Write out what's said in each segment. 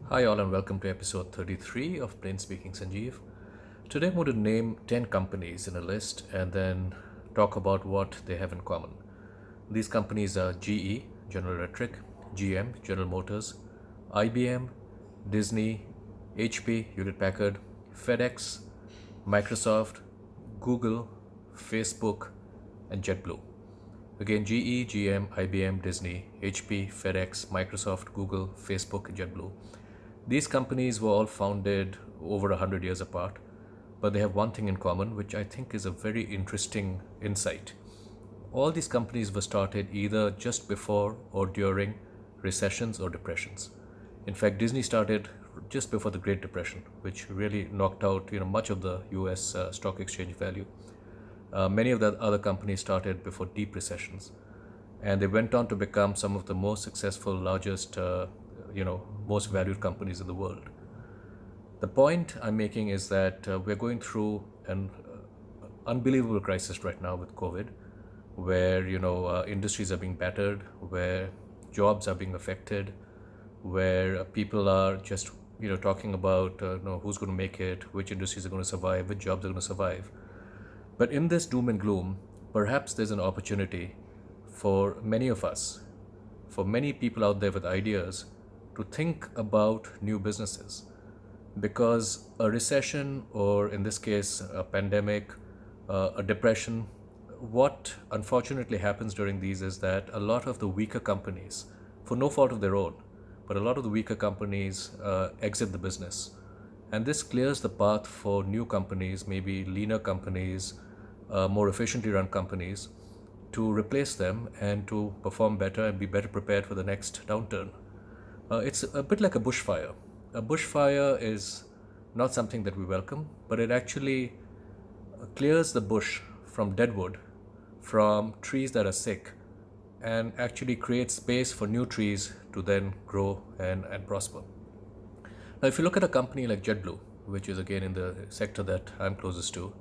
Hi, all, and welcome to episode 33 of Plain Speaking Sanjiv. Today, I'm going to name 10 companies in a list and then talk about what they have in common. These companies are GE, General Electric, GM, General Motors, IBM, Disney, HP, Hewlett Packard, FedEx, Microsoft, Google, Facebook, and JetBlue. Again, GE, GM, IBM, Disney, HP, FedEx, Microsoft, Google, Facebook, and JetBlue. These companies were all founded over 100 years apart, but they have one thing in common, which I think is a very interesting insight. All these companies were started either just before or during recessions or depressions. In fact, Disney started just before the Great Depression, which really knocked out much of the U.S. Stock exchange value. Many of the other companies started before deep recessions, and they went on to become some of the most successful, largest, most valued companies in the world. The point I'm making is that we're going through an unbelievable crisis right now with COVID, where industries are being battered, where jobs are being affected, where people are just talking about who's going to make it, which industries are going to survive, which jobs are going to survive. But in this doom and gloom, perhaps there's an opportunity for many of us, for many people out there with ideas, to think about new businesses. Because a recession, or in this case, a pandemic, a depression, what unfortunately happens during these is that a lot of the weaker companies, for no fault of their own, but a lot of the weaker companies exit the business. And this clears the path for new companies, maybe leaner companies, more efficiently run companies, to replace them and to perform better and be better prepared for the next downturn. It's a bit like a bushfire. A bushfire is not something that we welcome, but it actually clears the bush from deadwood, from trees that are sick, and actually creates space for new trees to then grow and prosper. Now, if you look at a company like JetBlue, which is again in the sector that I'm closest to,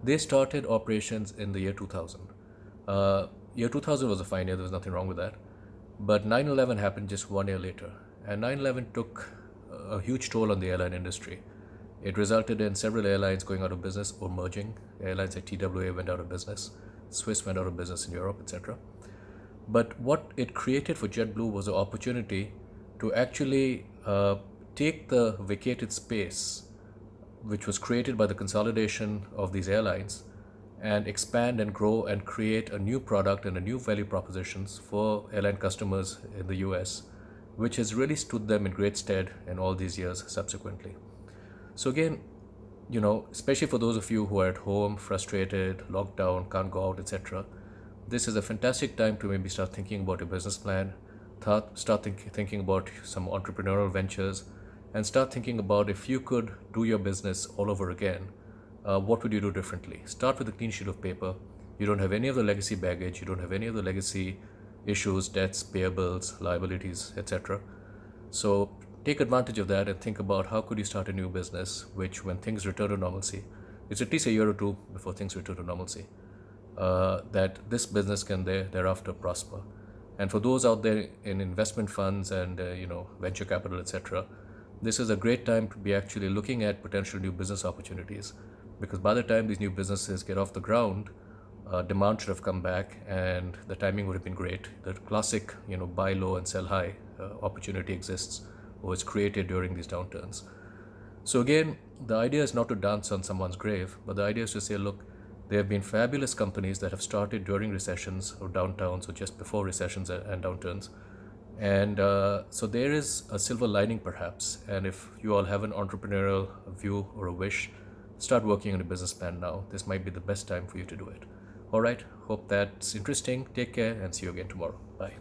they started operations in the year 2000. Year 2000 was a fine year, there was nothing wrong with that. But 9/11 happened just 1 year later, and 9/11 took a huge toll on the airline industry. It resulted in several airlines going out of business or merging. Airlines like TWA went out of business, Swiss went out of business in Europe, etc. But what it created for JetBlue was an opportunity to actually take the vacated space, which was created by the consolidation of these airlines, and expand and grow and create a new product and a new value propositions for airline customers in the US, which has really stood them in great stead in all these years subsequently. So again, especially for those of you who are at home, frustrated, locked down, can't go out, etc., this is a fantastic time to maybe start thinking about your business plan, start thinking about some entrepreneurial ventures, and start thinking about if you could do your business all over again, what would you do differently? Start with a clean sheet of paper. You don't have any of the legacy baggage, you don't have any of the legacy issues, debts, payables, liabilities, etc. So take advantage of that and think about how could you start a new business, which when things return to normalcy, it's at least a year or two before things return to normalcy, that this business can thereafter prosper. And for those out there in investment funds and venture capital, etc., this is a great time to be actually looking at potential new business opportunities, because by the time these new businesses get off the ground, demand should have come back and the timing would have been great. The classic, buy low and sell high opportunity exists, or is created during these downturns. So again, the idea is not to dance on someone's grave, but the idea is to say, look, there have been fabulous companies that have started during recessions or downtowns or just before recessions and downturns. And so there is a silver lining perhaps. And if you all have an entrepreneurial view or a wish, start working on a business plan now. This might be the best time for you to do it. All right, hope that's interesting. Take care and see you again tomorrow. Bye.